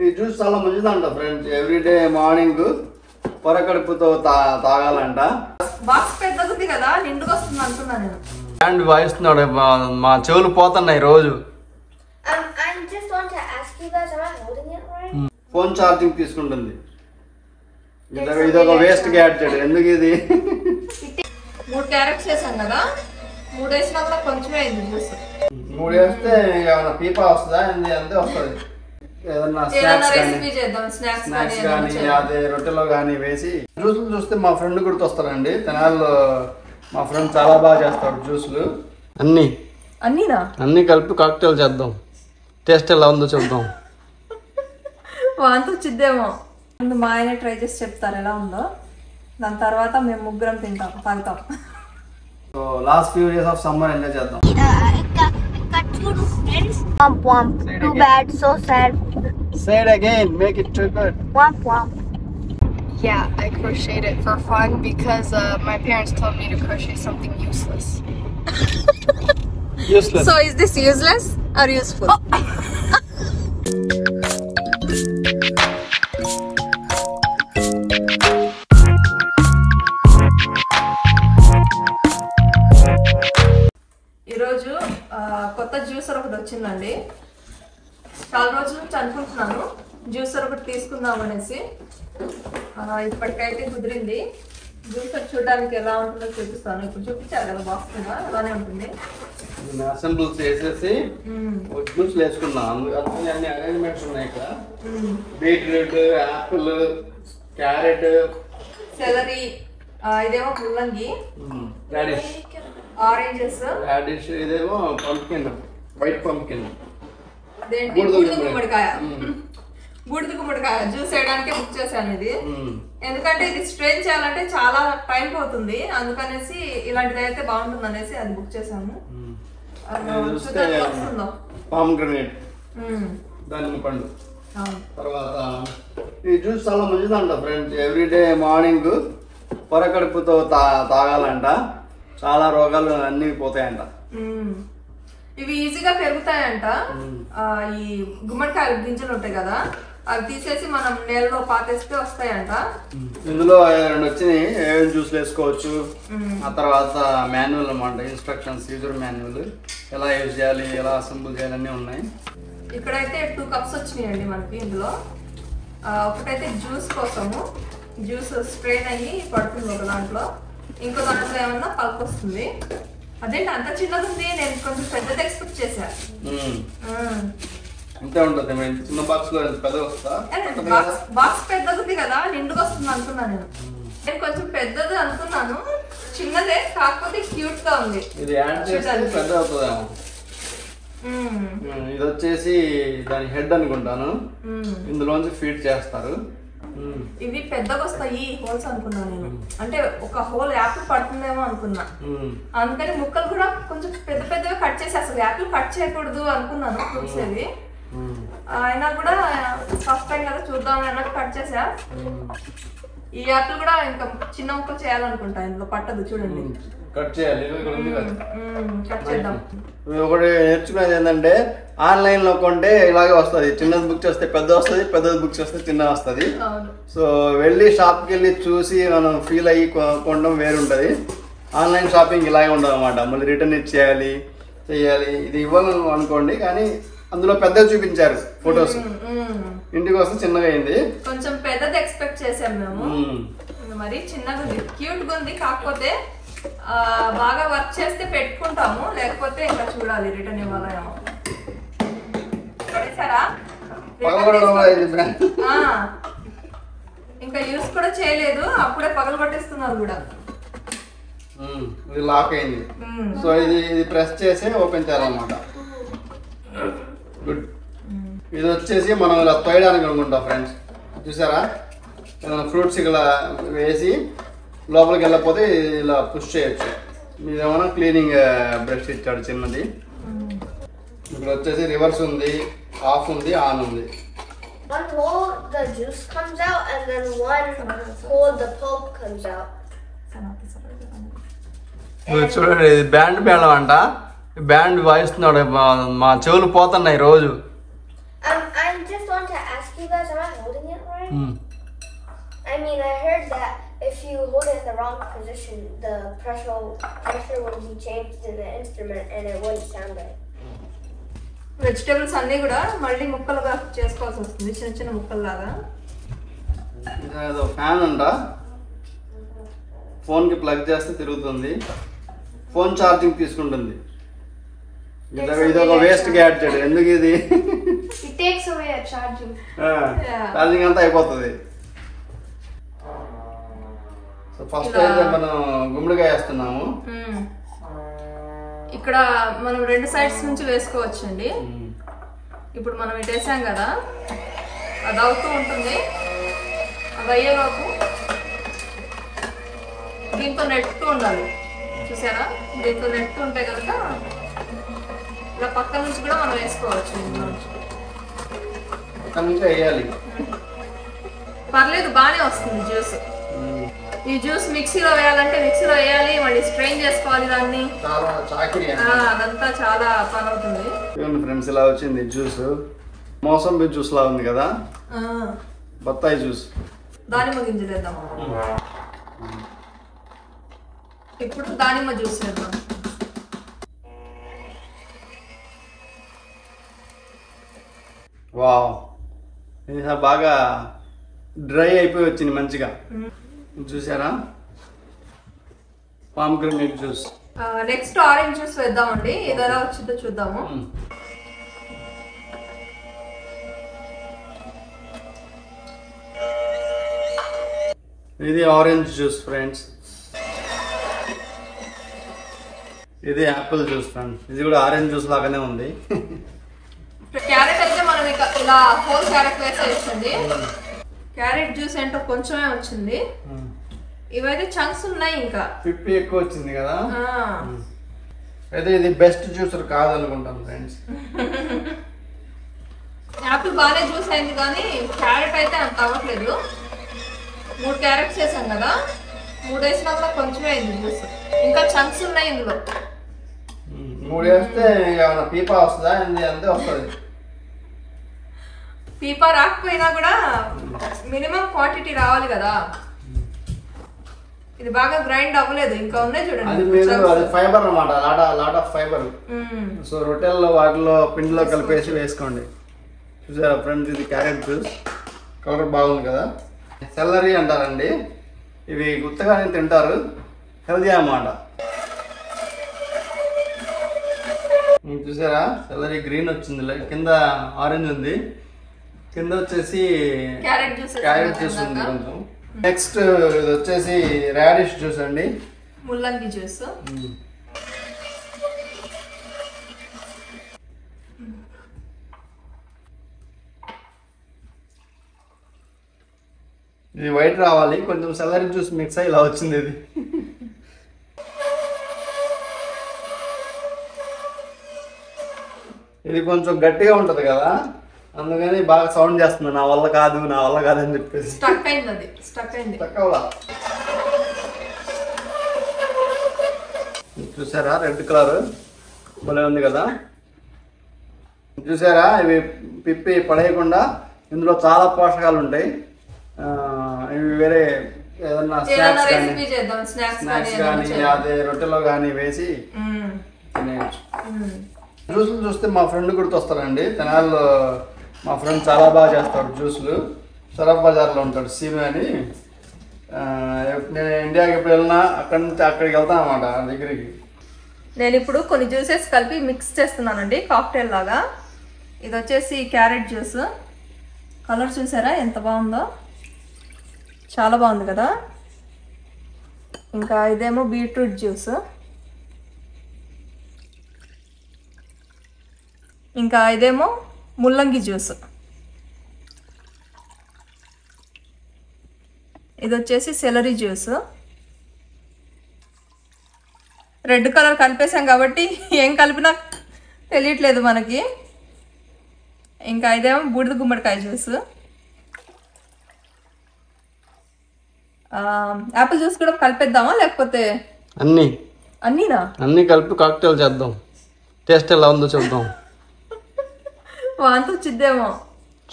ఈ జ్యూస్ చాలా మంచిదంట ఫ్రెండ్స్. ఎవ్రీడే మార్నింగ్ పొరకడుపుతో తాగాలంట. బాక్స్ పెద్దది కదా, నిండుగా వస్తుంది అనుకున్నా నేను. బ్యాండ్ వాయిస్తున్నాడు, మా చెవులు పోతున్నాయి రోజు. ఫోన్ ఛార్జింగ్ తీసుకుంటుంది. ఇదొక వేస్ట్ గ్యాడ్జెట్. ఎందుకు ఇది? 3 క్యారెట్స్ వేసాం కదా, 3 వేసినా కూడా కొంచెమే అయింది జ్యూస్. 3 వేస్తే ఏమైనా పీపా వస్తుందా? అంతే వస్తుంది. ఏదన్నా స్నాక్స్ కానీ అదే రొట్టెలో కానీ వేసి జ్యూసులు చూస్తే మా ఫ్రెండ్ గుర్తొస్తారండి. తెనాల్లో మా ఫ్రెండ్ చాలా బాగా చేస్తాడు జ్యూసులు. అన్ని కలిపి కాక్టైల్ చేద్దాం. టేస్ట్ ఎలా ఉందో చూద్దాం. వాంతి వచ్చిద్దేమో. ముందు మా ఆయన ట్రై చేసి చెప్తారు ఎలా ఉందో, దాని తర్వాత మేము ముగ్గురం తాగుతాం. So last few days of summer enjoy చేద్దాం. Womp womp. Too bad, so sad. Say it again, make it too good. Womp womp. Yeah, I crocheted it for fun because my parents told me to crochet something useless. Useless. So is this useless or useful? ఈరోజు కొత్త juicer ఒకటి వచ్చిందండి. చాలా రోజుల నుంచి అనుకుంటున్నాను juicer ఒకటి తీసుకుందాం అనేసి. ఇప్పటికైతే కుదిరింది. జ్యూసర్ చూడడానికి ఎలా ఉంటుందో చూపిస్తాను. ఇప్పుడు చూపించారు కదా బాక్స్ మీద, అలానే ఉంటుంది. అసెంబుల్ చేసేసి జ్యూస్ వేసుకున్నాం. అన్ని అరేంజ్మెంట్స్ ఉన్నాయి ఇక్కడ. బీట్రూట్, యాపిల్, క్యారెట్, సెలరీ, ఇదేమో ముల్లంగి, రాడిష్, రాడిష్, ఇదేమో పంప్కిన్, వైట్ పంప్కిన్, బూడిద గుమ్మడికాయ జ్యూస్ వేయడానికి బుక్ చేశాను ఇది. ఎందుకంటే ఇది స్ట్రెయిన్ చేయాలంటే చాలా టైం పోతుంది, అందుకనేసి ఇలాంటిది అయితే బాగుంటుంది అనేసి అది బుక్ చేశాను. పామ్గ్రనేట్, దానిమ్మ పండు. తర్వాత ఈ జ్యూస్ చాలా మంచిదంట ఫ్రెండ్స్. ఎవ్రీడే మార్నింగ్ పొరకడుపుతో తాగాలంట. చాలా రోగాలు అన్ని పోతాయంట. ఇవి ఈజీగా పెరుగుతాయంట. ఈ గుమ్మడికాయలు గింజలు ఉంటాయి కదా, అవి తీసేసి మనం నేలలో పాతేస్తే వస్తాయంట. ఇందులో 2 వచ్చినాయి. ఏం జ్యూస్లు వేసుకోవచ్చు. ఆ తర్వాత మాన్యువల్ అన్నమాట, ఇన్స్ట్రక్షన్స్, యూజర్ మాన్యువల్, ఎలా యూజ్ చేయాలి, ఎలా అసెంబుల్ చేయాలి అన్నీ ఉన్నాయి. ఇక్కడైతే 2 కప్స్ వచ్చినాయండి మనకి. ఇందులో ఒకటైతే జ్యూస్ కోసము, జ్యూస్ స్ట్రెయిన్ అయ్యి పడుతుంది ఒక దాంట్లో, ఇంకో దాంట్లో ఏమన్నా పల్ప్ వస్తుంది. అదేంటి అంత చిన్నది ఉంది, నేను కొంచెం పెద్దది ఎక్స్పెక్ట్ చేశా. అంతే ఉంటుంది. చిన్న బాక్స్ లో పెద్ద వస్తా, బాక్స్ పెద్దది కదా, నిండుగా వస్తుంది అనుకున్నా నేను. కొంచెం పెద్దది అనుకున్నాను, చిన్నదే కాకపోతే క్యూట్ గా ఉంది. ఇది యాడ్ చేస్తే పెద్ద అవుతుందేమో. ఇది వచ్చేసి దాని హెడ్ అనుకుంటాను. ఇందులోంచి ఫీడ్ చేస్తారు. ఇవి పెద్దగా వస్తాయి హోల్స్ అనుకున్నా నేను. అంటే ఒక హోల్ యాపిల్ పడుతుందేమో అనుకున్నా. అందుకని ముక్కలు కూడా కొంచెం పెద్ద పెద్దగా కట్ చేసి, అసలు యాపిల్ కట్ చేయకూడదు అనుకున్నాను ఫ్రూట్స్ ఏవి. అయినా కూడా ఫస్ట్ టైం కదా చూద్దాం అన్నట్టు కట్ చేసా. ఈ యాపిల్ కూడా ఇంకా చిన్న ముక్కలు చేయాలనుకుంటా, ఇందులో పట్టదు చూడండి. కట్ చేయాలి, కట్ చేద్దాం. ఒకటి నేర్చుకునేది ఏంటంటే, ఆన్లైన్ లో కొంటే ఇలాగే వస్తుంది. చిన్నది బుక్ చేస్తే పెద్ద వస్తుంది, పెద్దది బుక్ చేస్తే చిన్న వస్తుంది. సో వెళ్ళి షాప్కి వెళ్ళి చూసి మనం ఫీల్ అయ్యి కొనడం వేరుంటుంది. ఆన్లైన్ షాపింగ్ ఇలాగే ఉండదు అనమాట. మళ్ళీ రిటర్న్ ఇచ్చేయాలి, చెయ్యాలి. ఇది ఇవ్వాలి అనుకోండి, కానీ అందులో పెద్దగా చూపించారు ఫొటోస్. ఇంటికి వస్తే చిన్నగా అయింది. కొంచెం పెద్దది ఎక్స్పెక్ట్ చేసాం మేము, మరి చిన్నగా ఉంది. క్యూట్ గా ఉంది, కాకపోతే బాగా వర్క్ చేస్తే పెట్టుకుంటాము, లేకపోతే ఇంకా చూడాలి రిటర్న్ ఇవ్వాలేమో. ఇంకా యూస్ కూడా చేయలేదు, అప్పుడే పగలు పట్టేస్తున్నారు కూడా. ఇది లాక్ అయింది. సో ఇది ప్రెస్ చేసి ఓపెన్ చేయాలన్నమాట. గుడ్. ఇది వచ్చేసి మనం ఇలా తోయడానికి అనుకుంటాం ఫ్రెండ్స్. చూసారా, ఫ్రూట్స్ ఇలా వేసి లోపలికి వెళ్ళకపోతే ఇలా పుష్ చేయొచ్చు. మీదేమన్నా క్లీనింగ్ బ్రష్ ఇచ్చాడు చిన్నది. ఇక్కడ వచ్చేసి రివర్స్ ఉంది, ఆఫ్ ఉంది, ఆన్ ఉంది. One hole the juice comes out and then one hole the pulp comes out. చూడండి, ఇది బ్యాండ్ మేళం అంట. బ్యాండ్ వాయిస్తున్నాడు, మా చెవులు పోతున్నాయి రోజు. I just want to ask You guys, am I holding it right? I mean, I heard that if you hold it in the wrong position, the pressure would be changed in the instrument and it wouldn't sound right. Vegetables అన్నీ కూడా మళ్ళీ ముక్కలుగా చేసుకోవాల్సి వస్తుంది, చిన్న చిన్న ముక్కల్లాగా. ఇదేదో fan అంట, ఫోన్కి ప్లగ్ చేస్తే తిరుగుతుంది, ఫోన్ ఛార్జింగ్ తీసుకుంటుంది. ఇదొక వేస్ట్ గ్యాడ్జెట్. ఎందుకు ఇది? It takes away a charging. Charging అంతా అయిపోతుంది. సో ఫస్ట్ అయితే మనం గుమ్మడికాయ వేస్తున్నాము. ఇక్కడ మనం 2 సైడ్స్ నుంచి వేసుకోవచ్చండి. ఇప్పుడు మనం ఇటు వేసాం కదా, అది అవుతూ ఉంటుంది. అది అయ్యేలోపు దీంతో నెట్టు ఉండాలి, చూసారా? దీంతో నెట్టు ఉంటే కనుక ఇలా పక్క నుంచి కూడా మనం వేసుకోవచ్చు. పక్క నుంచి వేయాలి, పర్లేదు, బాగానే వస్తుంది జ్యూస్. ఈ జ్యూస్ మిక్సీలో వేయాలంటే మిక్సీలో వేయాలి, మళ్ళీ స్ట్రెయిన్ చేసుకోవాలి దాన్ని, అదంతా చాలా పని అవుతుంది. ఫ్రెండ్స్ ఇలా వచ్చింది జ్యూస్. మోసంబి జ్యూస్ లా ఉంది కదా, బత్తాయి జ్యూస్. దానిమ్మ గింజలు వేద్దాం. ఇప్పుడు దానిమ్మ జ్యూస్ వేద్దాం. వావ్, ఇది బాగా డ్రై అయిపోయి వచ్చింది మంచిగా. చూసారా? Pomegranate juice. Next orange juice వేద్దామండి. ఇది ఎలా వచ్చిందో చూద్దాము. ఇది ఆరెంజ్ జ్యూస్ ఫ్రెండ్స్. ఇది యాపిల్ జ్యూస్ ఫ్రెండ్స్. ఇది కూడా ఆరెంజ్ జ్యూస్ లాగానే ఉంది. క్యారెట్ అయితే మనం ఇలా హోల్ క్యారెట్ వేసేస్తుంది. క్యారెట్ జ్యూస్ ఏంటో కొంచెమే వచ్చింది, ఇవైతే చంక్స్ ఉన్నాయి, ఇంకా పిప్పి ఎక్కువ వచ్చింది కదా. అయితే ఇది బెస్ట్ జ్యూసర్ కాదనుకుంటాను ఫ్రెండ్స్. యాపిల్ బాగానే జ్యూస్ అయింది కానీ క్యారెట్ అయితే అంత అవ్వట్లేదు. 3 క్యారెట్స్ వేసాం కదా, 3 వేసినా కూడా కొంచెమే అయింది జ్యూస్, ఇంకా చంక్స్ ఉన్నాయి ఇందులో. 3 వేస్తే ఏమైనా పీపా వస్తుందా? అంతే వస్తుంది. పీపా రాకపోయినా కూడా మినిమం క్వాంటిటీ రావాలి కదా. ఇది బాగా గ్రైండ్ అవ్వలేదు, ఇంకా ఉన్నాయి చూడండి. అది ఫైబర్ అన్నమాట, లాట్ ఆఫ్ ఫైబర్. సో రొట్టెల్లో వాటిలో పిండిలో కలిపేసి వేసుకోండి. చూసారా ఫ్రెండ్స్, ఇది క్యారెట్ జ్యూస్, కలర్ బాగుంది కదా. సెల్లరీ అంటారండి, ఇవి గుత్తగానే తింటారు, హెల్దీ అన్నమాట. చూసారా, సెల్లరీ గ్రీన్ వచ్చింది, కింద ఆరెంజ్ ఉంది, కింద వచ్చేసి క్యారెట్ జ్యూస్ ఉంది కొంచెం. నెక్స్ట్ ఇది వచ్చేసి రాడిష్ జ్యూస్ అండి, ముల్లంగి జ్యూస్. ఇది వైట్ రావాలి, కొంచెం సెల్లరీ జ్యూస్ మిక్స్ అయ్యి ఇలా వచ్చింది. ఇది ఇది కొంచెం గట్టిగా ఉంటది కదా, అందుకని బాగా సౌండ్ చేస్తుంది, నా వల్ల కాదు అని చెప్పేసి. స్టక్ అయింది. చూసారా, రెడ్ కలర్ భలే ఉంది కదా. చూసారా, ఇవి పిప్పి పడేయకుండా ఇందులో చాలా పోషకాలు ఉంటాయి. ఇవి వేరే ఏదన్నా స్నాక్స్ కానీ అదే రొట్టెలో కానీ వేసి తినేయచ్చు. జ్యూసులు చూస్తే మా ఫ్రెండ్ గుర్తొస్తారండి. తెనాల్లో మా ఫ్రెండ్ చాలా బాగా చేస్తాడు జ్యూసులు. సరఫ్ బజార్లో ఉంటాడు, సీను అని. నేను ఇండియాకి ఎప్పుడు వెళ్ళినా అక్కడి నుంచి అక్కడికి వెళ్తాను అన్నమాట దగ్గరికి. నేను ఇప్పుడు కొన్ని జ్యూసెస్ కలిపి మిక్స్ చేస్తున్నానండి, కాక్టైల్ లాగా. ఇది వచ్చేసి క్యారెట్ జ్యూస్. కలర్ చూసారా ఎంత బాగుందో, చాలా బాగుంది కదా. ఇంకా ఇదేమో బీట్రూట్ జ్యూస్. ఇంకా ఇదేమో ముల్లంగి జ్యూస్. ఇది వచ్చేసి సెలరీ జ్యూస్. రెడ్ కలర్ కలిపేసాం కాబట్టి ఏం కలిపినా తెలియట్లేదు మనకి. ఇంకా ఇదేమో బూడిద గుమ్మడికాయ జ్యూస్. యాపిల్ జ్యూస్ కూడా కలిపేద్దామా, లేకపోతే అన్నీ కలిపి కాక్టైల్ చేద్దాం. టేస్ట్ ఎలా ఉందో చూద్దాం. వాంతి వచ్చిద్దేమో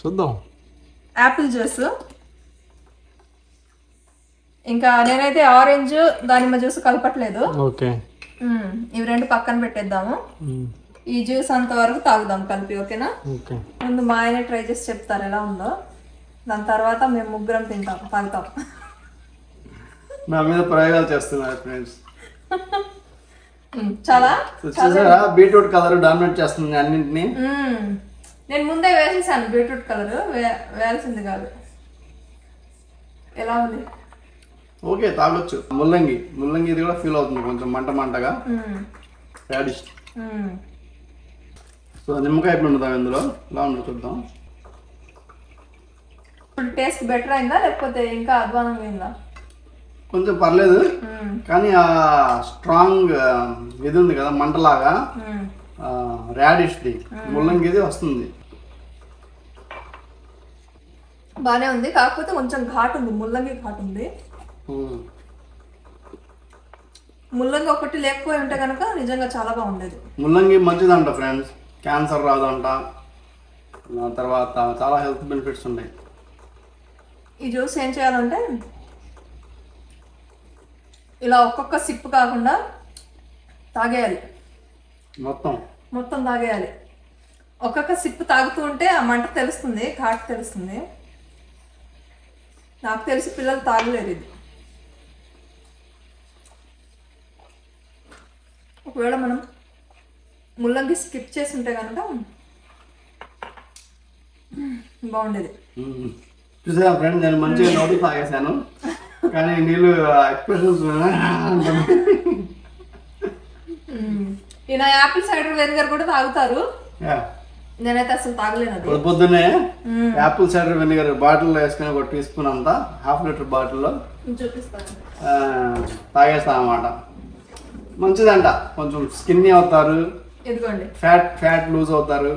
చూద్దాం. యాపిల్ జ్యూస్, ఇంకా నేనైతే ఆరెంజ్ దానిమ్మ జ్యూస్ కలపట్లేదు. ఓకే, ఇవి రెండు పక్కన పెట్టేద్దాము. ఈ జ్యూస్ అంత వరకు తాగుదాం కలిపి, ఓకేనా? ముందు మా ఆయన ట్రై చేసి చెప్తారు ఎలా ఉందో, దాని తర్వాత మేము ముగ్గురం తాగుతాం. నా మీద ప్రయోగాలు చేస్తున్నారు ఫ్రెండ్స్. చాలా బీట్రూట్ కలర్ డామినేట్ చేస్తుంది అన్నింటినీ. నేను ముందే వేసేసాను బీట్రూట్ కలర్, వేయాల్సింది కాదు. ఎలా ఉంది? ఓకే, తాగొచ్చు. ముల్లంగి ఇది కూడా ఫీల్ అవుతుంది కొంచెం మంటగా. రాడిష్. సో నిమ్మకాయ ఎప్పుడు ఉంటుందా ఇందులో, ఎలా ఉందో చూద్దాం. ఇప్పుడు టేస్ట్ బెటర్ అయిందా లేకపోతే ఇంకా అధ్వానంగా అయిందా? కొంచెం పర్లేదు, కానీ ఆ స్ట్రాంగ్ ఇది ఉంది కదా మంటలాగా, రాడిష్ది ముల్లంగిది వస్తుంది. బానే ఉంది, కాకపోతే కొంచెం ఘాటు ఉంది, ముల్లంగి ఘాటు ఉంది. ముల్లంగి ఒకటి లేకపోయి ఉంటే కనుక నిజంగా చాలా బాగుండేది. ముల్లంగి మంచిదంట ఫ్రెండ్స్, క్యాన్సర్ రాదంట, తర్వాత చాలా హెల్త్ బెనిఫిట్స్ ఉన్నాయి. ఈ జ్యూస్ ఏం చేయాలంటే ఇలా ఒక్కొక్క సిప్ కాకుండా తాగేయాలి, మొత్తం తాగేయాలి. ఒక్కొక్క సిప్ తాగుతూ ఉంటే ఆ మంట తెలుస్తుంది, ఘాటు తెలుస్తుంది. నాకు తెలిసి పిల్లలు తాగలేరు ఇది. ఒకవేళ మనం ముల్లంగి స్కిప్ చేసి ఉంటే కనుక బాగుండేది. చూసారా ఫ్రెండ్, నేను మంచిగా నోటి తాగేసాను, కానీ నీళ్ళు ఎక్స్ప్రెషన్స్. ఈయన యాపిల్ సైడర్ వెనిగర్ కూడా తాగుతారు, నేనైతే అసలు తాగలేను. పొద్దున్నే యాపిల్ సైడర్ వెనిగర్ బాటిల్లో వేసుకుని ఒక టీ స్పూన్ అంతా, ½ లీటర్ బాటిల్లో చూపిస్తాను, తాగేస్తాను అన్నమాట. మంచిదంట, కొంచెం స్కిన్నీ అవుతారు, ఇదిగోండి ఫ్యాట్ లూజ్ అవుతారు,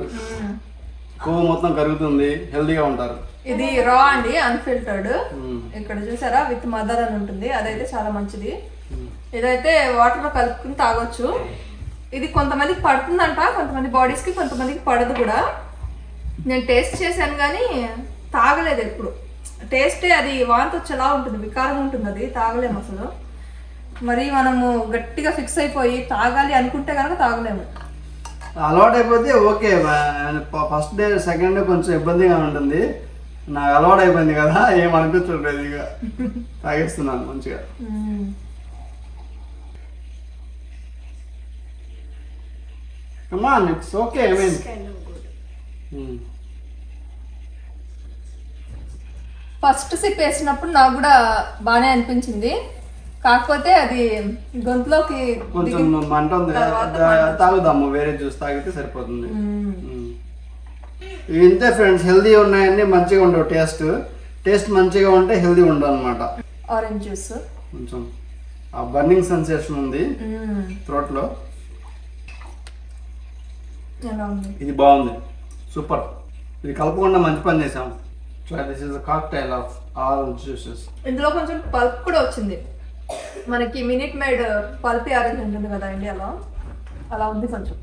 కొవ్వు మొత్తం కరుగుతుంది, హెల్దీగా ఉంటారు. ఇది రా అండి, అన్ఫిల్టర్డ్. ఇక్కడ చూసారా విత్ మదర్ అని ఉంటుంది, అదైతే చాలా మంచిది. ఇదైతే వాటర్ లో కలుపుకుని తాగొచ్చు. ఇది కొంతమందికి పడుతుందంట, కొంతమంది బాడీస్ కి, కొంతమందికి పడదు కూడా. నేను టేస్ట్ చేశాను కానీ తాగలేదు ఎప్పుడు. టేస్టే అది వాంతి వచ్చేలా ఉంటుంది, వికారం ఉంటుంది, అది తాగలేము అసలు. మరి మనము గట్టిగా ఫిక్స్ అయిపోయి తాగాలి అనుకుంటే కనుక తాగలేము. అలవాటు అయిపోతే okay, first day second day కొంచెం ఇబ్బందిగా ఉంటుంది. నాకు అలవాటు అయిపోయింది కదా, ఏం అనిపించట్లేదు, ఇక తాగేస్తున్నాను మంచిగా. Come on, it's okay. I mean, kind of good. First SIP వేసినప్పుడు నాకు కూడా బాగానే అనిపించింది, కాకపోతే అది గొంతులోకి కొంచెం మంట ఉంది, తాగుదాము, వేరే జ్యూస్ తాగితే సరిపోతుంది. ఇంతే ఫ్రెండ్స్, హెల్దీ ఉన్నాయన్నీ మంచిగా ఉండవు. టేస్ట్ మంచిగా ఉంటే హెల్దీ ఉండవు అనమాట. ఆరెంజ్ జ్యూస్ కొంచెం ఆ బర్నింగ్ సెన్సేషన్ ఉంది థ్రోట్ లో. ఇది బాగుంది, సూపర్. ఇది కలపకుండా మంచి పని చేసాం. This is cocktail of all juices. ఇందులో కొంచెం పల్ప్ కూడా వచ్చింది. మనకి మినిట్ మేడ్ పల్పి ఆరెంజ్ ఉంటుంది కదా ఇండియాలో, అలా ఉంది కొంచెం.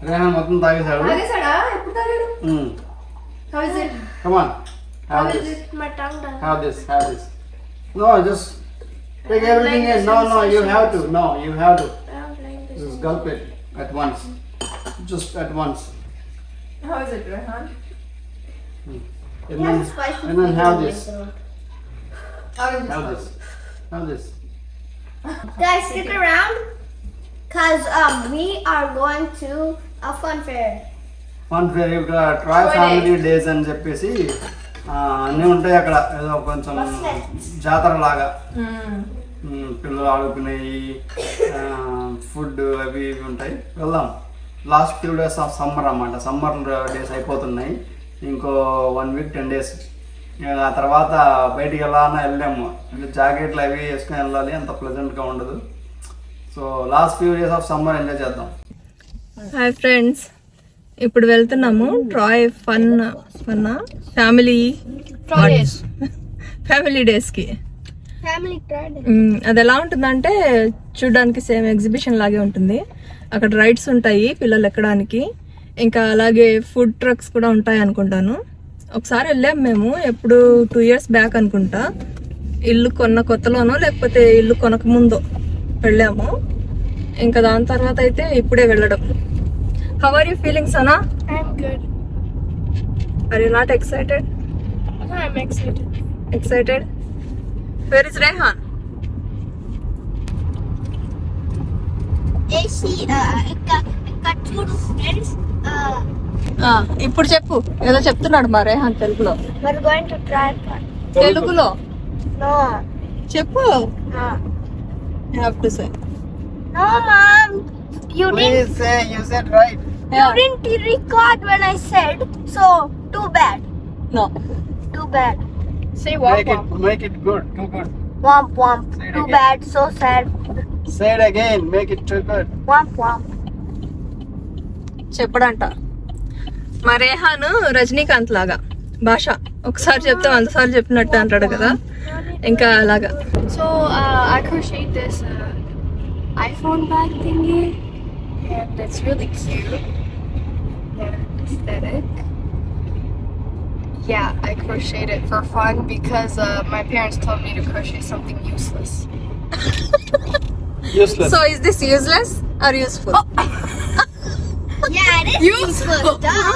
రేహాన్ మొత్తం తాగేసాడు. ఎప్పుడు తాగాడు? How is it? Come on. How is it? My tongue done. Have this. No, just take everything in. No, you have to. No, you have to. I don't like this. Just gulp it at once. Just at once. How is it, Rehan? It has spicy and then have flavor this. in it. Have this. Guys, stick around, cause we are going to a fun fair. Fun fair, Troy family days అని చెప్పేసి అన్నీ ఉంటాయి అక్కడ. ఏదో కొంచెం జాతర లాగా, పిల్లలు ఆడుకునేవి, ఫుడ్ అవి ఇవి ఉంటాయి. వెళ్దాం. Last few days of summer అన్నమాట. సమ్మర్ డేస్ అయిపోతున్నాయి, ఇంకో 1 week 10 days. ఆ తర్వాత బయటికి వెళ్ళాలన్నా వెళ్ళాము, జాకెట్లు అవి వేసుకొని వెళ్ళాలి, అంత ప్లెజెంట్గా ఉండదు. So last few days of summer enjoy చేద్దాం. హాయ్ ఫ్రెండ్స్, ఇప్పుడు వెళ్తున్నాము ట్రాయ్ ఫ్యామిలీ డేస్కి. అది ఎలా ఉంటుందంటే చూడడానికి సేమ్ ఎగ్జిబిషన్ లాగే ఉంటుంది. అక్కడ రైడ్స్ ఉంటాయి పిల్లలు ఎక్కడానికి, ఇంకా అలాగే ఫుడ్ ట్రక్స్ కూడా ఉంటాయి అనుకుంటాను. ఒకసారి వెళ్ళాం మేము, ఎప్పుడు 2 years బ్యాక్ అనుకుంటా. ఇల్లు కొన్న కొత్తలోనో లేకపోతే ఇల్లు కొనక ముందో వెళ్ళాము. ఇంకా దాని తర్వాత అయితే ఇప్పుడే వెళ్ళడం. How are you feeling Sana? I'm good. Are you not excited? I'm excited. Excited? Where is Rehan? They see, I got 2 friends. ఇప్పుడు చెప్పు, ఏదో చెప్తున్నాడు మా రేహాన్ తెలుగులో. We're going to try fun. తెలుగులో No. చెప్పు. No. You have to say. No, Mom. You Please say, you said right. didn't record when I said, so too bad. No. Too bad. Say womp Make womp. it good, too good. Womp womp. Say it Too again. bad, so sad. Say it again, make it too good. Womp womp. చెప్పడంట. మా రేహాన్ రజనీకాంత్ లాగా భాష, ఒకసారి చెప్తే 100 సార్లు చెప్పినట్టు అంటాడు కదా, ఇంకా అలాగా. So I crocheted this iPhone bag thingy, and it's really cute and aesthetic. Yeah, I crocheted it for fun because my parents told me to crochet something useless. Useless. So is this useless or useful? Yeah, it is useless. Duh.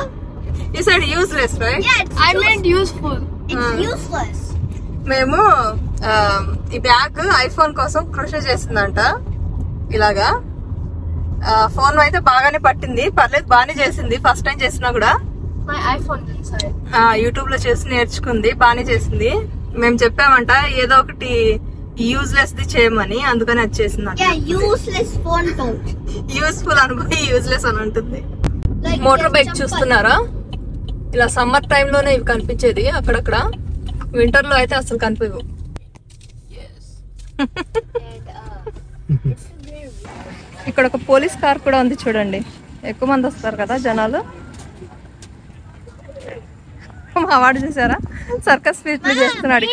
You said useless, right? Yeah, it's I meant useful. useless. మేము ఈ bag iPhone కోసం crochet చేస్తుందంట. ఇలాగా phone అయితే బాగానే పట్టింది, పర్లేదు, బాగానే చేసింది. ఫస్ట్ టైం చేసినా కూడా My iPhone's inside. యూట్యూబ్ లో చేసి నేర్చుకుంది, బాగానే చేసింది. మేము చెప్పామంట ఏదో ఒకటి యూజ్లెస్ ది చేయమని, అందుకని అది చేసిందంట. Yeah, useless phone phone. Useful అనుకుని యూజ్లెస్ అని ఉంటుంది. Like మోటార్ బైక్ చూస్తున్నారా? ఇలా సమ్మర్ టైమ్ లోనే ఇవి కనిపించేది అక్కడక్కడ, వింటర్ లో అయితే అసలు కనిపించవు. ఇక్కడ ఒక పోలీస్ కార్ కూడా ఉంది చూడండి. ఎక్కువ మంది వస్తారు కదా జనాలు. మా వాడు చూసారా సర్కస్ ఫీట్లు చేస్తున్నాడు.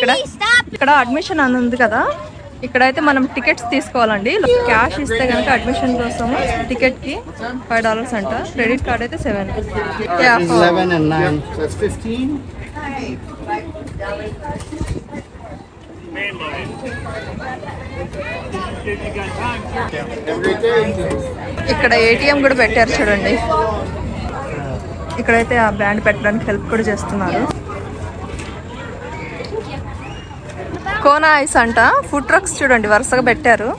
ఇక్కడ అడ్మిషన్ అని ఉంది కదా, ఇక్కడైతే మనం టికెట్స్ తీసుకోవాలండి. క్యాష్ ఇస్తే కనుక అడ్మిషన్ కోసం టికెట్ కి $5 అంట, క్రెడిట్ కార్డ్ అయితే 7. 11 and 9. So it's 15. ఇక్కడ ఏటీఎం కూడా పెట్టారు చూడండి. ఇక్కడైతే ఆ బ్యాండ్ పెట్టడానికి హెల్ప్ కూడా చేస్తున్నారు. కోనా ఐస్ అంట, ఫుడ్ ట్రక్స్ చూడండి వరుసగా పెట్టారు.